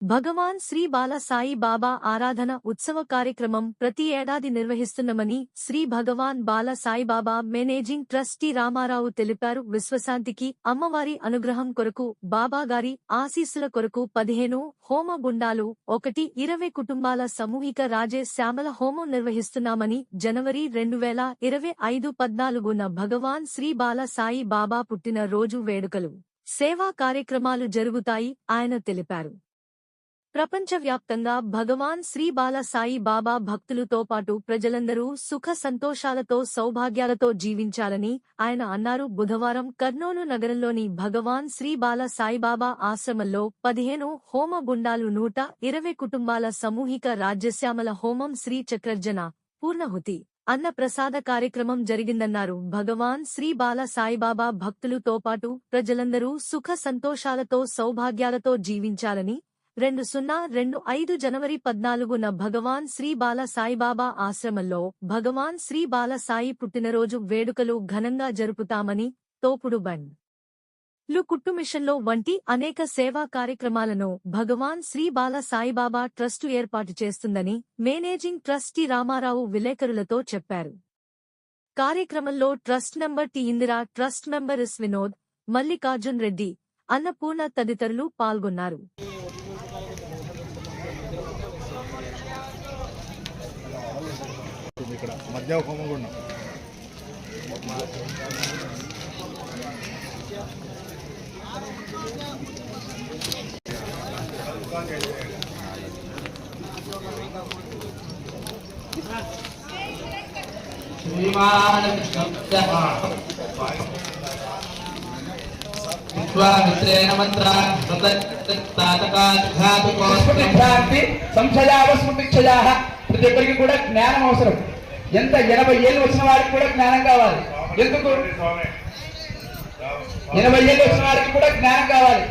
భగవాన్ శ్రీ బాల సాయి బాబా ఆరాధన ఉత్సవ కార్యక్రమం ప్రతి ఏడాది నిర్వహిస్తున్నామని శ్రీ భగవాన్ బాల సాయిబాబా మేనేజింగ్ ట్రస్టీ రామారావు తెలిపారు. విశ్వశాంతికి అమ్మవారి అనుగ్రహం కొరకు బాబాగారి ఆశీస్సుల కొరకు 15 హోమ గుండాలు 1-20 కుటుంబాల సమూహిక రాజేష్ శ్యామల హోమం నిర్వహిస్తున్నామని జనవరి 2025 14న భగవాన్ శ్రీ బాల సాయి బాబా పుట్టిన రోజు వేడుకలు సేవా కార్యక్రమాలు జరుగుతాయి ఆయన తెలిపారు. ప్రపంచవ్యాప్తంగా భగవాన్ శ్రీ బాల సాయి బాబా భక్తులతో పాటు ప్రజలందరూ సుఖ సంతోషాలతో సౌభాగ్యాలతో జీవించాలని ఆయన అన్నారు. బుధవారం కర్నూలు నగరంలోని భగవాన్ శ్రీ బాల సాయిబాబా ఆశ్రమంలో 15 హోమ గుండాలు 120 కుటుంబాల సమూహిక రాజ్యశ్యామల హోమం శ్రీ చక్రర్జన పూర్ణహుతి అన్న ప్రసాద కార్యక్రమం జరిగిందన్నారు. భగవాన్ శ్రీ బాల సాయిబాబా భక్తులతో పాటు ప్రజలందరూ సుఖ సంతోషాలతో సౌభాగ్యాలతో జీవించాలని 2025 జనవరి 14న భగవాన్ శ్రీ బాల సాయిబాబా ఆశ్రమంలో భగవాన్ శ్రీ బాల సాయి పుట్టినరోజు వేడుకలు ఘనంగా జరుపుతామని, తోపుడు బండ్లు కుట్టు మిషన్లో వంటి అనేక సేవా కార్యక్రమాలను భగవాన్ శ్రీ బాల సాయిబాబా ట్రస్టు ఏర్పాటు చేస్తుందని మేనేజింగ్ ట్రస్టీ రామారావు విలేకరులతో చెప్పారు. కార్యక్రమంలో trust member T Indira, trust member S Vinod, Mallikarjun Reddy, Annapurna తదితరులు పాల్గొన్నారు. ఇక్కడ మధ్య హోమం కూడా సంశయావస్మృతిక్షయాః ప్రతి ఒక్కరికి కూడా జ్ఞానం అవసరం. ఎంత 80 ఏళ్ళు వచ్చిన వారికి కూడా జ్ఞానం కావాలి. ఎందుకు 80 ఏళ్ళు వచ్చిన వారికి కూడా జ్ఞానం కావాలి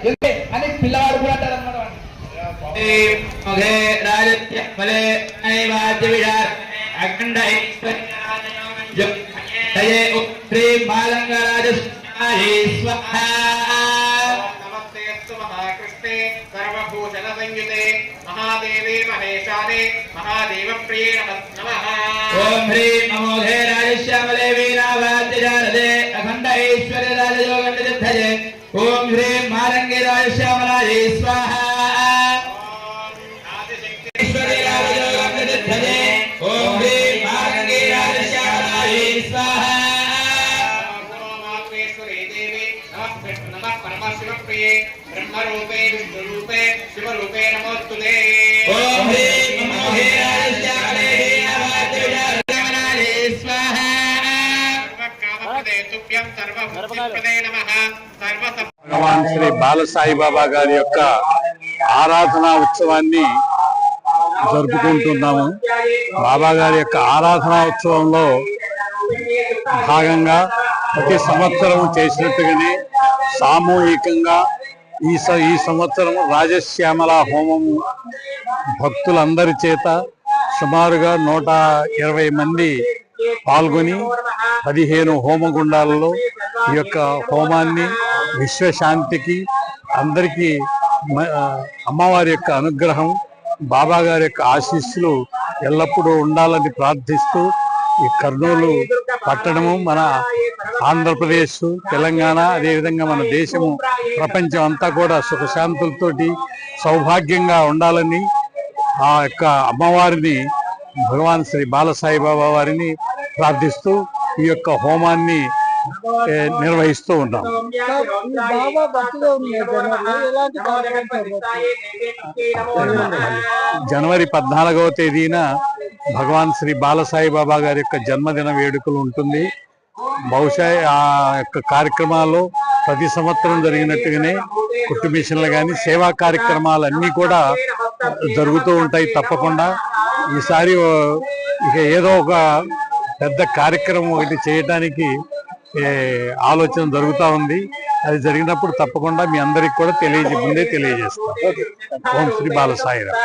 అని పిల్లవాడు కూడా అంటారు అన్నమాట. सर्वभूषण संयुते महादेवे महेशाने महादेव प्रिये नमः। ओम ह्रीं नमो हे राजश्यामले वीणावाद्यजारदे अखंड ऐश्वर्य राजयोगंडजिद्धये ओम ह्रीं मारंगे राजश्यामलायै स्वाहा। ऐश्वर्य राजयोगंडजिद्धये ओम ह्रीं मारंगे राजश्यामलायै स्वाहा। नमः परमशिव प्रिये ब्रह्मरूपे विष्णुरूपे शिवरूपे नमोस्तुते। ओम ह्रीं नमो हे राजश्यामले वीणावाद्यजारदे स्वाहा। सर्वकामप्रदे तुभ्यं सर्वभूतिप्रदे नमः। భగవాన్ శ్రీ బాల సాయిబాబా గారి యొక్క ఆరాధనా ఉత్సవాన్ని జరుపుకుంటున్నాము. బాబా గారి యొక్క ఆరాధనా ఉత్సవంలో భాగంగా ప్రతి సంవత్సరం చేసినట్టుగానే సామూహికంగా ఈ సంవత్సరం రాజశ్యామల హోమము భక్తులందరి చేత సుమారుగా 120 మంది పాల్గొని 15 హోమగుండాలలో ఈ యొక్క హోమాన్ని విశ్వశాంతికి అందరికీ అమ్మవారి యొక్క అనుగ్రహం బాబా గారి యొక్క ఆశీస్సులు ఎల్లప్పుడూ ఉండాలని ప్రార్థిస్తూ ఈ కర్నూలు పట్టణము మన ఆంధ్రప్రదేశ్, తెలంగాణ, అదేవిధంగా మన దేశము, ప్రపంచం అంతా కూడా సుఖశాంతులతోటి సౌభాగ్యంగా ఉండాలని ఆ యొక్క అమ్మవారిని భగవాన్ శ్రీ బాల సాయిబాబా వారిని ప్రార్థిస్తూ ఈ యొక్క హోమాన్ని నిర్వహిస్తూ ఉంటాం. జనవరి 14వ తేదీన భగవాన్ శ్రీ బాల సాయిబాబా గారి యొక్క జన్మదిన వేడుకలు ఉంటుంది. బహుశా ఆ యొక్క కార్యక్రమాల్లో ప్రతి సంవత్సరం జరిగినట్టుగానే కుట్టు మిషన్లు కానీ సేవా కార్యక్రమాలన్నీ కూడా జరుగుతూ ఉంటాయి తప్పకుండా. ఈసారి ఇక ఏదో ఒక పెద్ద కార్యక్రమం ఒకటి చేయడానికి ఆలోచన జరుగుతూ ఉంది. అది జరిగినప్పుడు తప్పకుండా మీ అందరికి కూడా ముందే తెలియజేస్తాం. ఓం శ్రీ బాల సాయిరామ్.